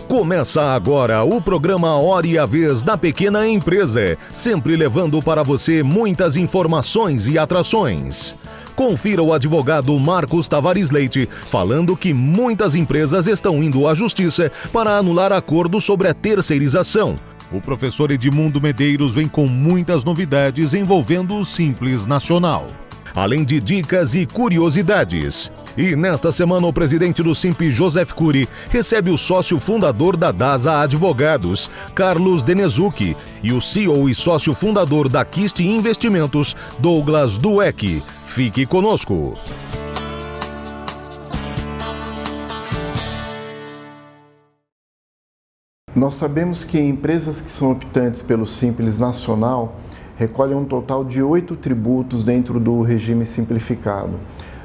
Começa agora o programa Hora e a Vez da Pequena Empresa, sempre levando para você muitas informações e atrações. Confira o advogado Marcos Tavares Leite falando que muitas empresas estão indo à justiça para anular acordos sobre a terceirização. O professor Edmundo Medeiros vem com muitas novidades envolvendo o Simples Nacional, além de dicas e curiosidades. E nesta semana o presidente do Simples, Joseph Cury, recebe o sócio fundador da DASA Advogados, Carlos Denezucchi, e o CEO e sócio fundador da Kist Investimentos, Douglas Dueck. Fique conosco. Nós sabemos que empresas que são optantes pelo Simples Nacional recolhem um total de 8 tributos dentro do regime simplificado.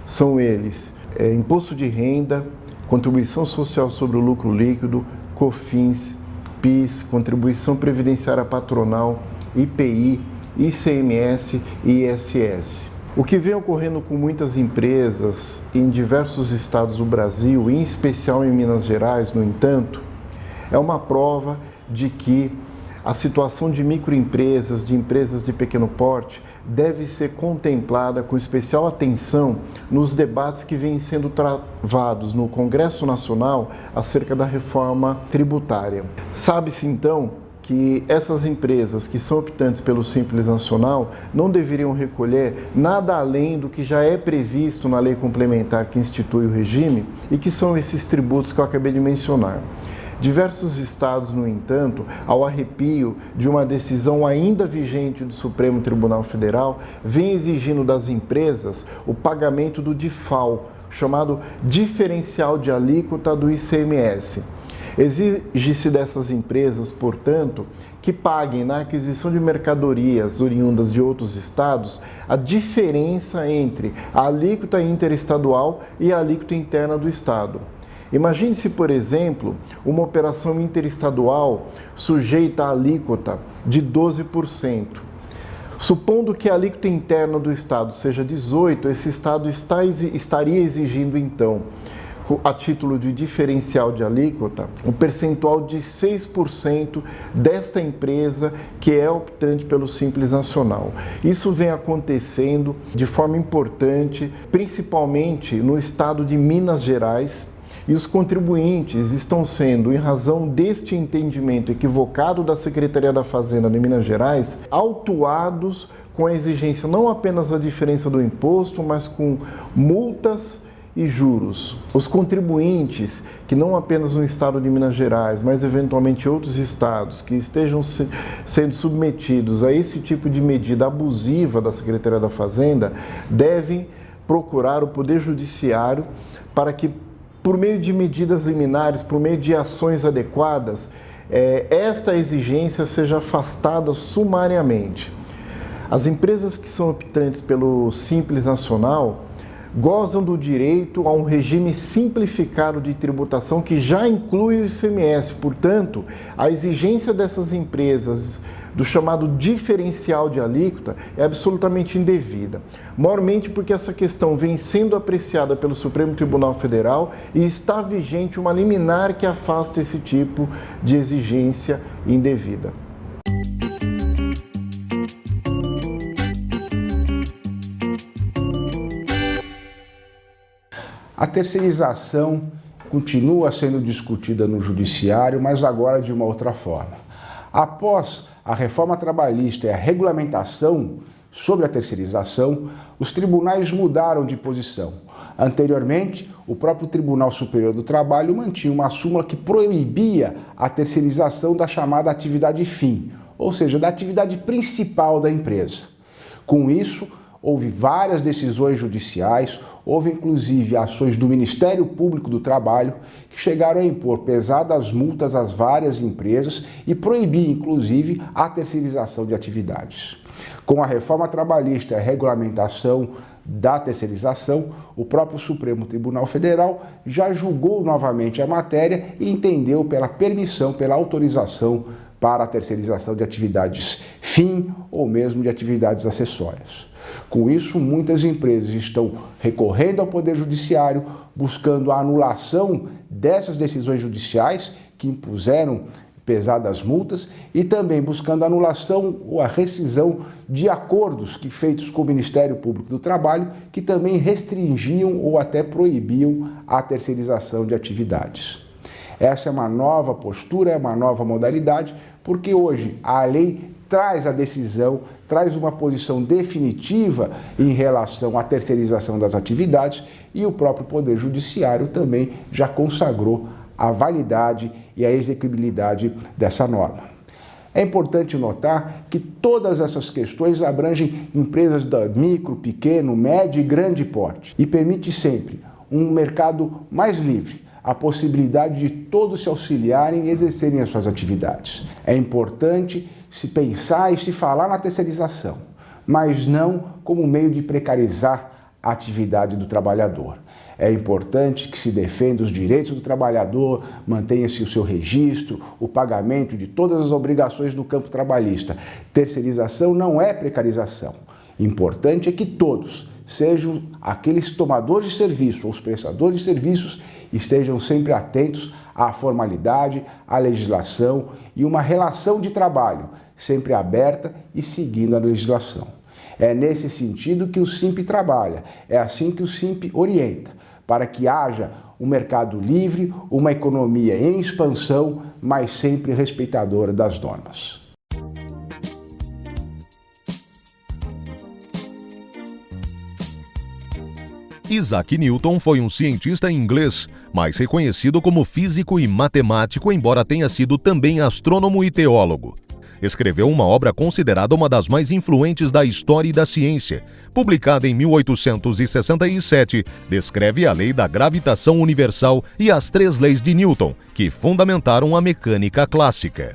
São eles: Imposto de Renda, Contribuição Social sobre o Lucro Líquido, COFINS, PIS, Contribuição Previdenciária Patronal, IPI, ICMS e ISS. O que vem ocorrendo com muitas empresas em diversos estados do Brasil, em especial em Minas Gerais, no entanto, é uma prova de que a situação de microempresas, de empresas de pequeno porte, deve ser contemplada com especial atenção nos debates que vêm sendo travados no Congresso Nacional acerca da reforma tributária. Sabe-se, então, que essas empresas que são optantes pelo Simples Nacional não deveriam recolher nada além do que já é previsto na lei complementar que institui o regime e que são esses tributos que eu acabei de mencionar. Diversos estados, no entanto, ao arrepio de uma decisão ainda vigente do Supremo Tribunal Federal, vem exigindo das empresas o pagamento do DIFAL, chamado diferencial de alíquota do ICMS. Exige-se dessas empresas, portanto, que paguem na aquisição de mercadorias oriundas de outros estados a diferença entre a alíquota interestadual e a alíquota interna do estado. Imagine-se, por exemplo, uma operação interestadual sujeita à alíquota de 12%. Supondo que a alíquota interna do estado seja 18%, esse estado estaria exigindo, então, a título de diferencial de alíquota, o percentual de 6% desta empresa que é optante pelo Simples Nacional. Isso vem acontecendo de forma importante, principalmente no estado de Minas Gerais, e os contribuintes estão sendo, em razão deste entendimento equivocado da Secretaria da Fazenda de Minas Gerais, autuados com a exigência não apenas da diferença do imposto, mas com multas e juros. Os contribuintes que não apenas no estado de Minas Gerais, mas eventualmente outros estados que estejam sendo submetidos a esse tipo de medida abusiva da Secretaria da Fazenda, devem procurar o Poder Judiciário para que, por meio de medidas liminares, por meio de ações adequadas, esta exigência seja afastada sumariamente. As empresas que são optantes pelo Simples Nacional gozam do direito a um regime simplificado de tributação que já inclui o ICMS. Portanto, a exigência dessas empresas do chamado diferencial de alíquota é absolutamente indevida, maiormente porque essa questão vem sendo apreciada pelo Supremo Tribunal Federal e está vigente uma liminar que afasta esse tipo de exigência indevida. A terceirização continua sendo discutida no judiciário, mas agora de uma outra forma. Após a reforma trabalhista e a regulamentação sobre a terceirização, os tribunais mudaram de posição. Anteriormente, o próprio Tribunal Superior do Trabalho mantinha uma súmula que proibia a terceirização da chamada atividade fim, ou seja, da atividade principal da empresa. Com isso, houve várias decisões judiciais, houve inclusive ações do Ministério Público do Trabalho que chegaram a impor pesadas multas às várias empresas e proibir inclusive a terceirização de atividades. Com a reforma trabalhista e a regulamentação da terceirização, o próprio Supremo Tribunal Federal já julgou novamente a matéria e entendeu pela permissão, pela autorização para a terceirização de atividades fim ou mesmo de atividades acessórias. Com isso, muitas empresas estão recorrendo ao Poder Judiciário, buscando a anulação dessas decisões judiciais que impuseram pesadas multas e também buscando a anulação ou a rescisão de acordos que feitos com o Ministério Público do Trabalho, que também restringiam ou até proibiam a terceirização de atividades. Essa é uma nova postura, é uma nova modalidade, porque hoje a lei traz a decisão, traz uma posição definitiva em relação à terceirização das atividades e o próprio Poder Judiciário também já consagrou a validade e a execuibilidade dessa norma. É importante notar que todas essas questões abrangem empresas da micro, pequeno, médio e grande porte e permite sempre um mercado mais livre, a possibilidade de todos se auxiliarem e exercerem as suas atividades. É importante se pensar e se falar na terceirização, mas não como meio de precarizar a atividade do trabalhador. É importante que se defenda os direitos do trabalhador, mantenha-se o seu registro, o pagamento de todas as obrigações do campo trabalhista. Terceirização não é precarização. Importante é que todos, sejam aqueles tomadores de serviço ou os prestadores de serviços, estejam sempre atentos à formalidade, à legislação e uma relação de trabalho sempre aberta e seguindo a legislação. É nesse sentido que o SINP trabalha, é assim que o SINP orienta, para que haja um mercado livre, uma economia em expansão, mas sempre respeitadora das normas. Isaac Newton foi um cientista inglês, mais reconhecido como físico e matemático, embora tenha sido também astrônomo e teólogo. Escreveu uma obra considerada uma das mais influentes da história e da ciência. Publicada em 1867, descreve a lei da gravitação universal e as 3 leis de Newton, que fundamentaram a mecânica clássica.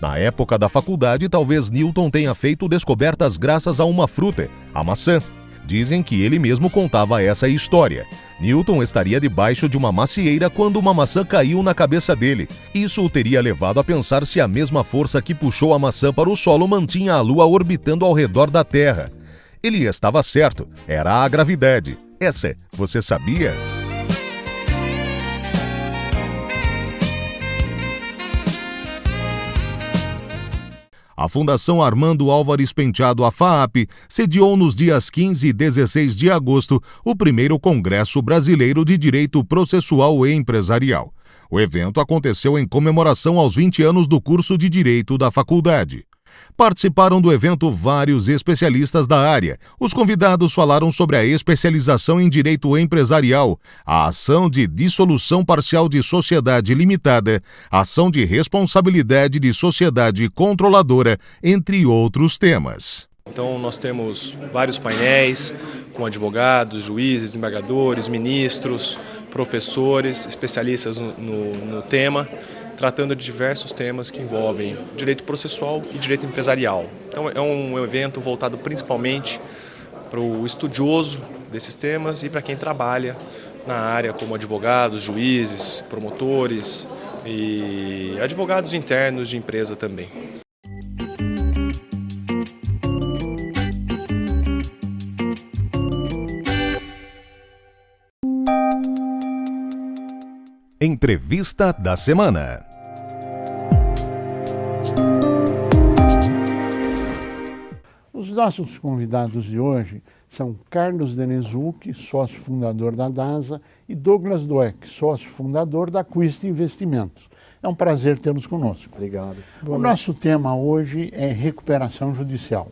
Na época da faculdade, talvez Newton tenha feito descobertas graças a uma fruta, a maçã. Dizem que ele mesmo contava essa história. Newton estaria debaixo de uma macieira quando uma maçã caiu na cabeça dele. Isso o teria levado a pensar se a mesma força que puxou a maçã para o solo mantinha a Lua orbitando ao redor da Terra. Ele estava certo, era a gravidade. Essa, você sabia? A Fundação Armando Álvares Penteado, a FAAP, sediou nos dias 15 e 16 de agosto o primeiro Congresso Brasileiro de Direito Processual e Empresarial. O evento aconteceu em comemoração aos 20 anos do curso de Direito da faculdade. Participaram do evento vários especialistas da área. Os convidados falaram sobre a especialização em direito empresarial, a ação de dissolução parcial de sociedade limitada, ação de responsabilidade de sociedade controladora, entre outros temas. Então nós temos vários painéis com advogados, juízes, desembargadores, ministros, professores, especialistas no tema, tratando de diversos temas que envolvem direito processual e direito empresarial. Então é um evento voltado principalmente para o estudioso desses temas e para quem trabalha na área como advogados, juízes, promotores e advogados internos de empresa também. Entrevista da semana. Os nossos convidados de hoje são Carlos Denezucchi, sócio fundador da DASA, e Douglas Dweck, sócio fundador da Quist Investimentos. É um prazer tê-los conosco. Obrigado. O nosso tema hoje é recuperação judicial.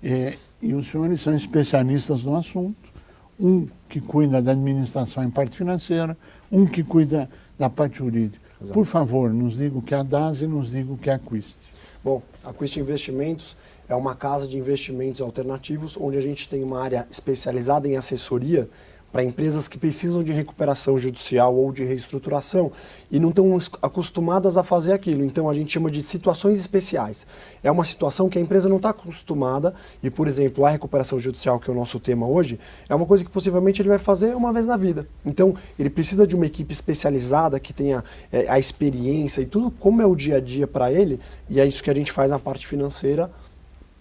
E os senhores são especialistas no assunto, um que cuida da administração em parte financeira, um que cuida da parte jurídica. Exato. Por favor, nos diga o que é a DASA e nos diga o que é a Quist. Bom, a Quist Investimentos é uma casa de investimentos alternativos onde a gente tem uma área especializada em assessoria para empresas que precisam de recuperação judicial ou de reestruturação e não estão acostumadas a fazer aquilo. Então a gente chama de situações especiais. É uma situação que a empresa não está acostumada e, por exemplo, a recuperação judicial, que é o nosso tema hoje, é uma coisa que possivelmente ele vai fazer uma vez na vida. Então ele precisa de uma equipe especializada que tenha a experiência e tudo como é o dia a dia para ele, e é isso que a gente faz na parte financeira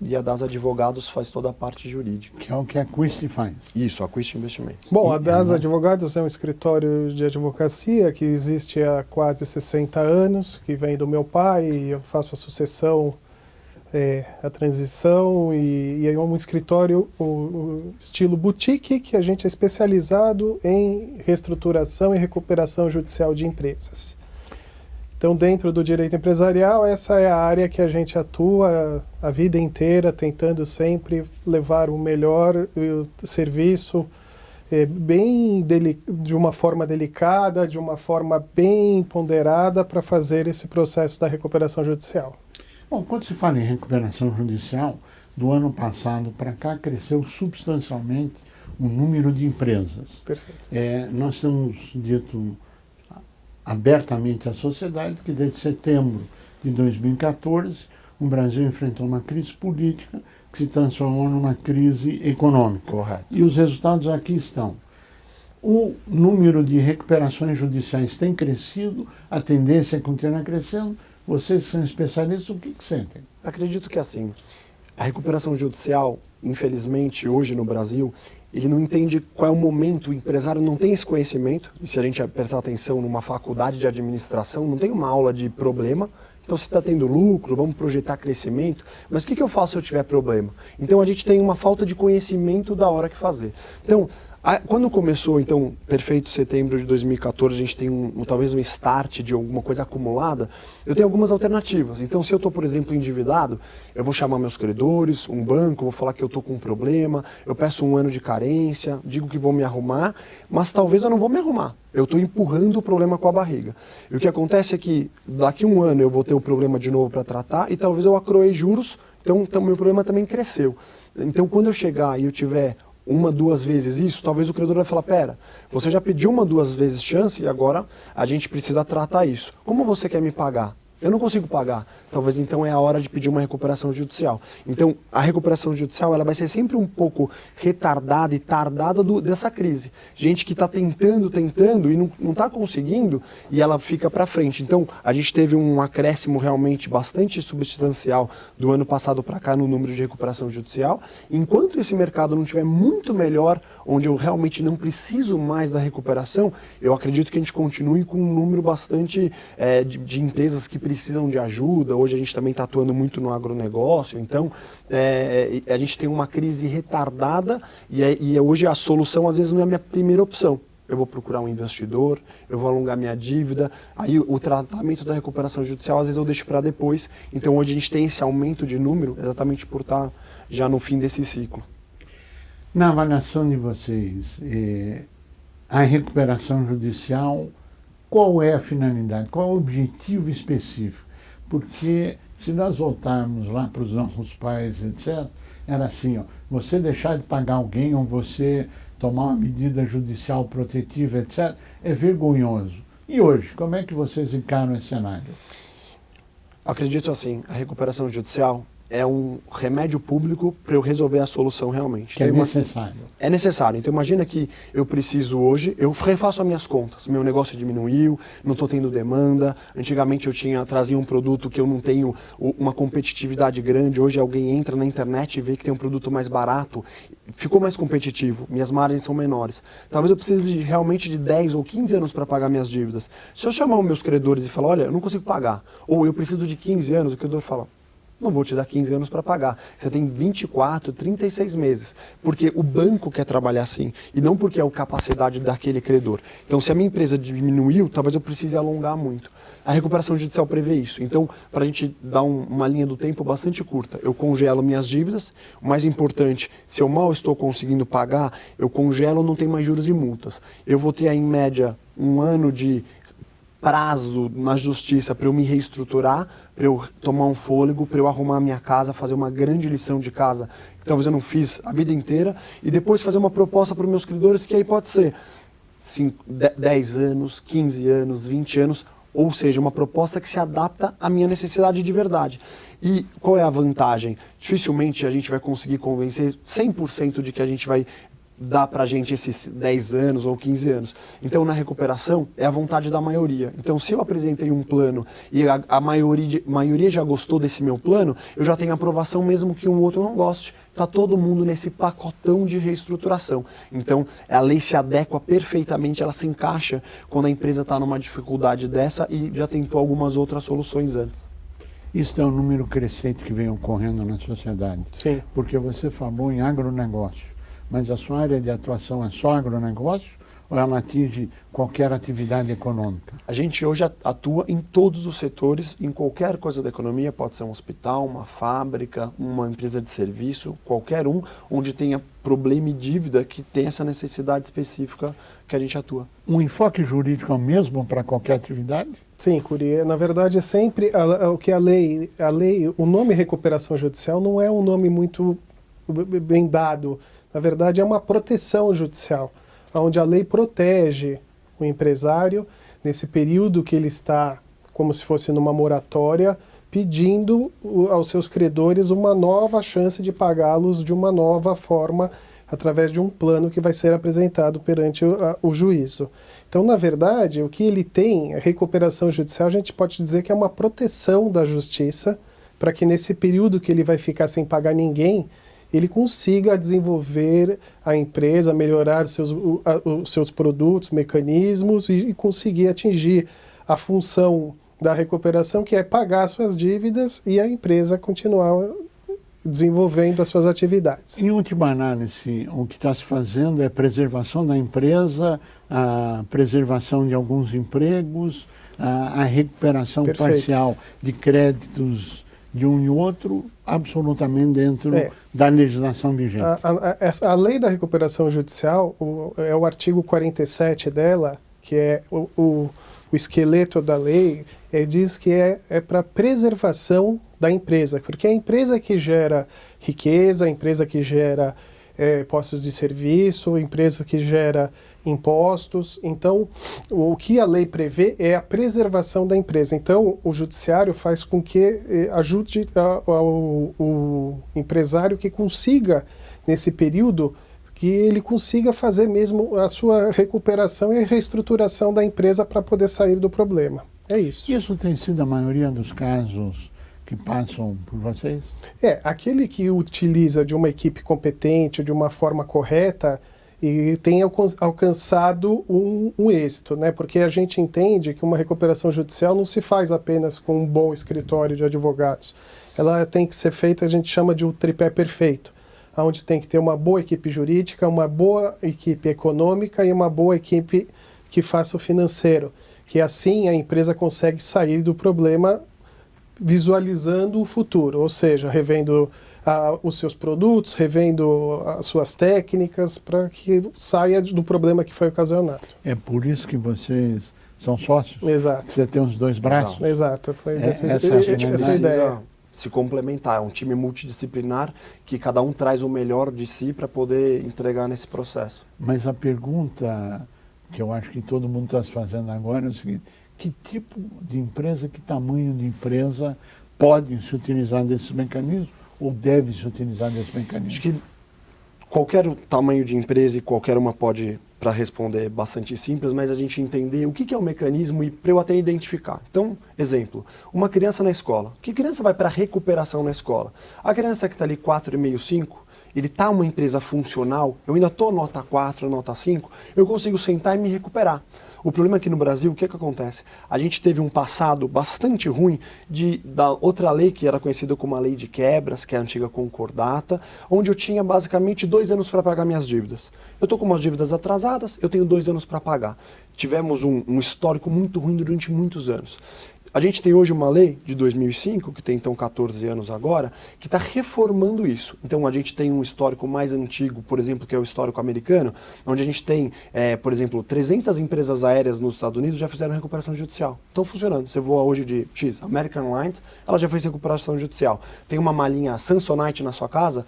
e a DASA Advogados faz toda a parte jurídica. Que é o que a Quist faz. Isso, a Quist Investimentos. Bom, a DASA Advogados é um escritório de advocacia que existe há quase 60 anos, que vem do meu pai, e eu faço a sucessão, a transição, e é um escritório o estilo boutique, que a gente é especializado em reestruturação e recuperação judicial de empresas. Então, dentro do direito empresarial, essa é a área que a gente atua a vida inteira, tentando sempre levar o melhor serviço, de uma forma delicada, de uma forma bem ponderada, para fazer esse processo da recuperação judicial. Bom, quando se fala em recuperação judicial, do ano passado para cá cresceu substancialmente o número de empresas. Perfeito. Nós temos dito abertamente à sociedade que desde setembro de 2014 o Brasil enfrentou uma crise política que se transformou numa crise econômica. Correto. E os resultados aqui estão. O número de recuperações judiciais tem crescido, a tendência é continuar crescendo. Vocês são especialistas, o que sentem? Acredito que assim, a recuperação judicial, infelizmente, hoje no Brasil, ele não entende qual é o momento, o empresário não tem esse conhecimento, e se a gente prestar atenção numa faculdade de administração, não tem uma aula de problema, então se está tendo lucro, vamos projetar crescimento, mas o que eu faço se eu tiver problema? Então a gente tem uma falta de conhecimento da hora que fazer. Então, quando começou, então, perfeito setembro de 2014, a gente tem talvez um start de alguma coisa acumulada, eu tenho algumas alternativas. Então, se eu estou, por exemplo, endividado, eu vou chamar meus credores, um banco, vou falar que eu estou com um problema, eu peço 1 ano de carência, digo que vou me arrumar, mas talvez eu não vou me arrumar. Eu estou empurrando o problema com a barriga. E o que acontece é que daqui a 1 ano eu vou ter o problema de novo para tratar e talvez eu acroei juros, então meu problema também cresceu. Então, quando eu chegar e eu tiver 1, 2 vezes isso, talvez o credor vai falar, pera, você já pediu 1, 2 vezes chance e agora a gente precisa tratar isso. Como você quer me pagar? Eu não consigo pagar. Talvez então é a hora de pedir uma recuperação judicial. Então, a recuperação judicial ela vai ser sempre um pouco retardada e tardada dessa crise. Gente que está tentando e não está conseguindo e ela fica para frente. Então, a gente teve um acréscimo realmente bastante substancial do ano passado para cá no número de recuperação judicial. Enquanto esse mercado não estiver muito melhor, onde eu realmente não preciso mais da recuperação, eu acredito que a gente continue com um número bastante de empresas que precisam de ajuda. Hoje a gente também está atuando muito no agronegócio, então a gente tem uma crise retardada e hoje a solução às vezes não é a minha primeira opção. Eu vou procurar um investidor, eu vou alongar minha dívida, aí o tratamento da recuperação judicial às vezes eu deixo para depois. Então hoje a gente tem esse aumento de número exatamente por estar já no fim desse ciclo. Na avaliação de vocês, a recuperação judicial, qual é a finalidade, qual é o objetivo específico? Porque se nós voltarmos lá para os nossos pais, etc., era assim, ó, você deixar de pagar alguém ou você tomar uma medida judicial protetiva, etc., é vergonhoso. E hoje, como é que vocês encaram esse cenário? Acredito assim, a recuperação judicial é um remédio público para eu resolver a solução realmente. Que é necessário. É necessário. Então imagina que eu preciso hoje, eu refaço as minhas contas, meu negócio diminuiu, não estou tendo demanda, antigamente eu trazia um produto que eu não tenho uma competitividade grande, hoje alguém entra na internet e vê que tem um produto mais barato, ficou mais competitivo, minhas margens são menores. Talvez eu precise realmente de 10 ou 15 anos para pagar minhas dívidas. Se eu chamar os meus credores e falar, olha, eu não consigo pagar, ou eu preciso de 15 anos, o credor fala, não vou te dar 15 anos para pagar. Você tem 24, 36 meses. Porque o banco quer trabalhar assim. E não porque é a capacidade daquele credor. Então, se a minha empresa diminuiu, talvez eu precise alongar muito. A recuperação judicial prevê isso. Então, para a gente dar uma linha do tempo bastante curta, eu congelo minhas dívidas. O mais importante, se eu mal estou conseguindo pagar, eu congelo, não tem mais juros e multas. Eu vou ter, em média, 1 ano de prazo na justiça para eu me reestruturar, para eu tomar um fôlego, para eu arrumar a minha casa, fazer uma grande lição de casa que talvez eu não fiz a vida inteira, e depois fazer uma proposta para os meus credores que aí pode ser 10 anos, 15 anos, 20 anos, ou seja, uma proposta que se adapta à minha necessidade de verdade. E qual é a vantagem? Dificilmente a gente vai conseguir convencer 100% de que a gente vai dá pra gente esses 10 anos ou 15 anos. Então, na recuperação, é a vontade da maioria. Então, se eu apresentei um plano e a maioria já gostou desse meu plano, eu já tenho aprovação mesmo que um outro não goste. Está todo mundo nesse pacotão de reestruturação. Então, a lei se adequa perfeitamente, ela se encaixa quando a empresa está numa dificuldade dessa e já tentou algumas outras soluções antes. Isso é um número crescente que vem ocorrendo na sociedade. Sim. Porque você falou em agronegócio. Mas a sua área de atuação é só agronegócio ou ela atinge qualquer atividade econômica? A gente hoje atua em todos os setores, em qualquer coisa da economia, pode ser um hospital, uma fábrica, uma empresa de serviço, qualquer um, onde tenha problema e dívida que tem essa necessidade específica que a gente atua. Um enfoque jurídico é o mesmo para qualquer atividade? Sim, Curi. Na verdade, é sempre o que a lei, o nome recuperação judicial não é um nome muito bem dado. Na verdade, é uma proteção judicial, onde a lei protege o empresário nesse período que ele está, como se fosse numa moratória, pedindo aos seus credores uma nova chance de pagá-los de uma nova forma, através de um plano que vai ser apresentado perante o juízo. Então, na verdade, o que ele tem, a recuperação judicial, a gente pode dizer que é uma proteção da justiça, para que nesse período que ele vai ficar sem pagar ninguém, ele consiga desenvolver a empresa, melhorar os seus produtos, mecanismos e conseguir atingir a função da recuperação, que é pagar suas dívidas e a empresa continuar desenvolvendo as suas atividades. Em última análise, o que está se fazendo é preservação da empresa, a preservação de alguns empregos, a recuperação parcial de créditos de um e outro, absolutamente dentro da legislação vigente. A lei da recuperação judicial, é o artigo 47 dela, que é o esqueleto da lei, diz que é para preservação da empresa, porque é a empresa que gera riqueza, a empresa que gera postos de serviço, a empresa que gera impostos. Então, o que a lei prevê é a preservação da empresa. Então, o judiciário faz com que ajude o empresário que consiga, nesse período, que ele consiga fazer mesmo a sua recuperação e reestruturação da empresa para poder sair do problema. É isso. Isso tem sido a maioria dos casos que passam por vocês? Aquele que utiliza de uma equipe competente, de uma forma correta, e tem alcançado um êxito, né? Porque a gente entende que uma recuperação judicial não se faz apenas com um bom escritório de advogados. Ela tem que ser feita, a gente chama de um tripé perfeito, onde tem que ter uma boa equipe jurídica, uma boa equipe econômica e uma boa equipe que faça o financeiro, que assim a empresa consegue sair do problema visualizando o futuro, ou seja, revendo os seus produtos, revendo as suas técnicas, para que saia do problema que foi ocasionado. É por isso que vocês são sócios? Exato. Você tem os dois braços? Exato. Foi essa a ideia. Se complementar, é um time multidisciplinar que cada um traz o melhor de si para poder entregar nesse processo. Mas a pergunta que eu acho que todo mundo está se fazendo agora é o seguinte: que tipo de empresa, que tamanho de empresa pode se utilizar desses mecanismos ou deve se utilizar desses mecanismos? Acho que qualquer tamanho de empresa e qualquer uma pode, para responder, bastante simples, mas a gente entender o que é o mecanismo e para eu até identificar. Então, exemplo, uma criança na escola. Que criança vai para recuperação na escola? A criança que está ali 4,5, 5, ele está uma empresa funcional, eu ainda estou nota 4, nota 5, eu consigo sentar e me recuperar. O problema aqui no Brasil, o que acontece? A gente teve um passado bastante ruim da outra lei que era conhecida como a lei de quebras, que é a antiga concordata, onde eu tinha basicamente 2 anos para pagar minhas dívidas. Eu estou com umas dívidas atrasadas, eu tenho 2 anos para pagar. Tivemos um histórico muito ruim durante muitos anos. A gente tem hoje uma lei de 2005, que tem então 14 anos agora, que está reformando isso. Então a gente tem um histórico mais antigo, por exemplo, que é o histórico americano, onde a gente tem, por exemplo, 300 empresas aéreas nos Estados Unidos já fizeram recuperação judicial. Estão funcionando. Você voa hoje de X, American Airlines, ela já fez recuperação judicial. Tem uma malinha Samsonite na sua casa,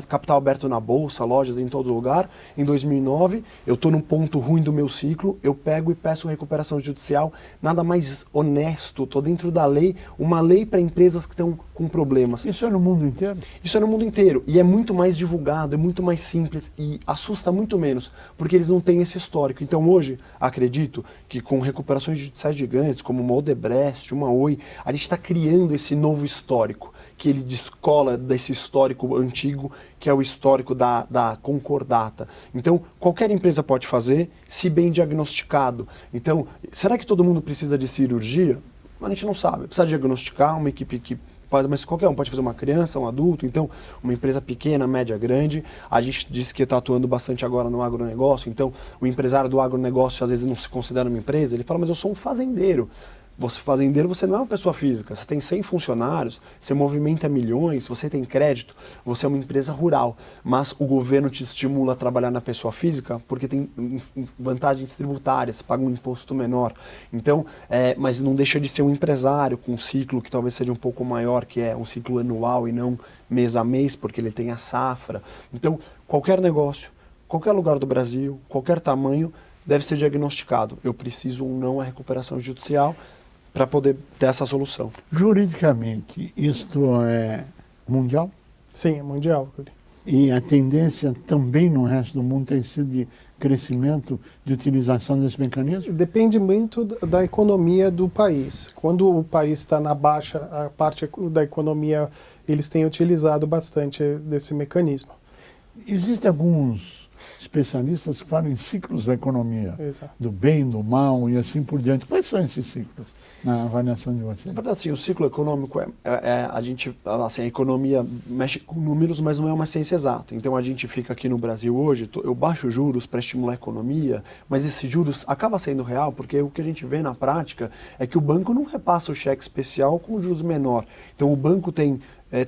capital aberto na bolsa, lojas em todo lugar. Em 2009, eu estou num ponto ruim do meu ciclo, eu pego e peço recuperação judicial. Nada mais honesto estatuto, ou dentro da lei, uma lei para empresas que estão com problemas. Isso é no mundo inteiro? Isso é no mundo inteiro. E é muito mais divulgado, é muito mais simples e assusta muito menos, porque eles não têm esse histórico. Então hoje, acredito que com recuperações judiciais gigantes, como uma Odebrecht, uma Oi, a gente está criando esse novo histórico, que ele descola desse histórico antigo, que é o histórico da concordata. Então, qualquer empresa pode fazer, se bem diagnosticado. Então, será que todo mundo precisa de cirurgia? A gente não sabe. Precisa diagnosticar, uma equipe que faz, mas qualquer um pode fazer, uma criança, um adulto. Então, uma empresa pequena, média, grande. A gente disse que está atuando bastante agora no agronegócio. Então, o empresário do agronegócio às vezes não se considera uma empresa. Ele fala, mas eu sou um fazendeiro. Você fazendeiro, você não é uma pessoa física, você tem 100 funcionários, você movimenta milhões, você tem crédito, você é uma empresa rural, mas o governo te estimula a trabalhar na pessoa física porque tem vantagens tributárias, paga um imposto menor. Então, mas não deixa de ser um empresário com um ciclo que talvez seja um pouco maior, que é um ciclo anual e não mês a mês, porque ele tem a safra. Então, qualquer negócio, qualquer lugar do Brasil, qualquer tamanho, deve ser diagnosticado. Eu preciso ou não a recuperação judicial para poder ter essa solução. Juridicamente, isto é mundial? Sim, é mundial. E a tendência também no resto do mundo tem sido de crescimento, de utilização desse mecanismo? Depende muito da economia do país. Quando o país está na baixa, a parte da economia, eles têm utilizado bastante desse mecanismo. Existem alguns especialistas que falam em ciclos da economia, Exato. do bem, do mal e assim por diante. Quais são esses ciclos na avaliação de vocês? Na verdade, assim, o ciclo econômico a gente, assim, a economia mexe com números, mas não é uma ciência exata. Então a gente fica aqui no Brasil hoje, eu baixo juros para estimular a economia, mas esses juros acaba sendo real, porque o que a gente vê na prática é que o banco não repassa o cheque especial com juros menor. Então o banco tem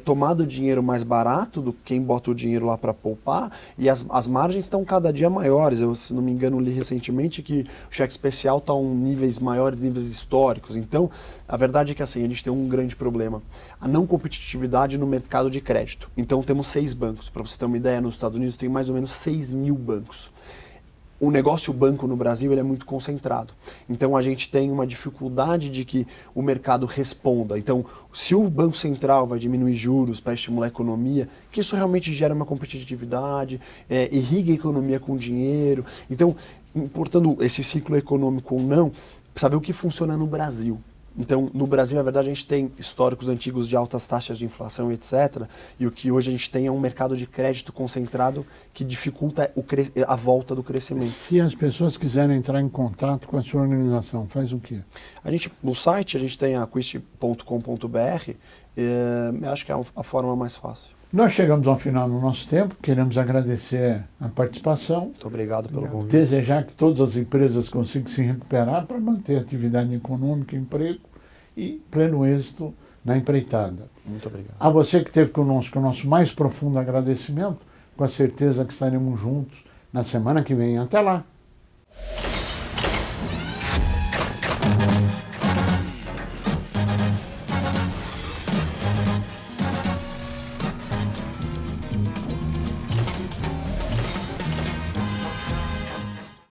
tomado o dinheiro mais barato do que quem bota o dinheiro lá para poupar, e as margens estão cada dia maiores. Eu, se não me engano, li recentemente que o cheque especial está em níveis maiores, níveis históricos. Então, a verdade é que assim, a gente tem um grande problema, a não competitividade no mercado de crédito. Então, temos 6 bancos. Para você ter uma ideia, nos Estados Unidos tem mais ou menos 6.000 bancos. O negócio banco no Brasil ele é muito concentrado. Então a gente tem uma dificuldade de que o mercado responda. Então, se o Banco Central vai diminuir juros para estimular a economia, que isso realmente gera uma competitividade, irriga a economia com dinheiro. Então, importando esse ciclo econômico ou não, saber o que funciona no Brasil. Então, no Brasil, na verdade, a gente tem históricos antigos de altas taxas de inflação, etc. E o que hoje a gente tem é um mercado de crédito concentrado que dificulta a volta do crescimento. Se as pessoas quiserem entrar em contato com a sua organização, faz o quê? No site, a gente tem a quist.com.br, acho que é a forma mais fácil. Nós chegamos ao final do nosso tempo, queremos agradecer a participação. Muito obrigado pelo convite. Desejar que todas as empresas consigam se recuperar para manter a atividade econômica, emprego e pleno êxito na empreitada. Muito obrigado. A você que esteve conosco, o nosso mais profundo agradecimento, com a certeza que estaremos juntos na semana que vem. Até lá!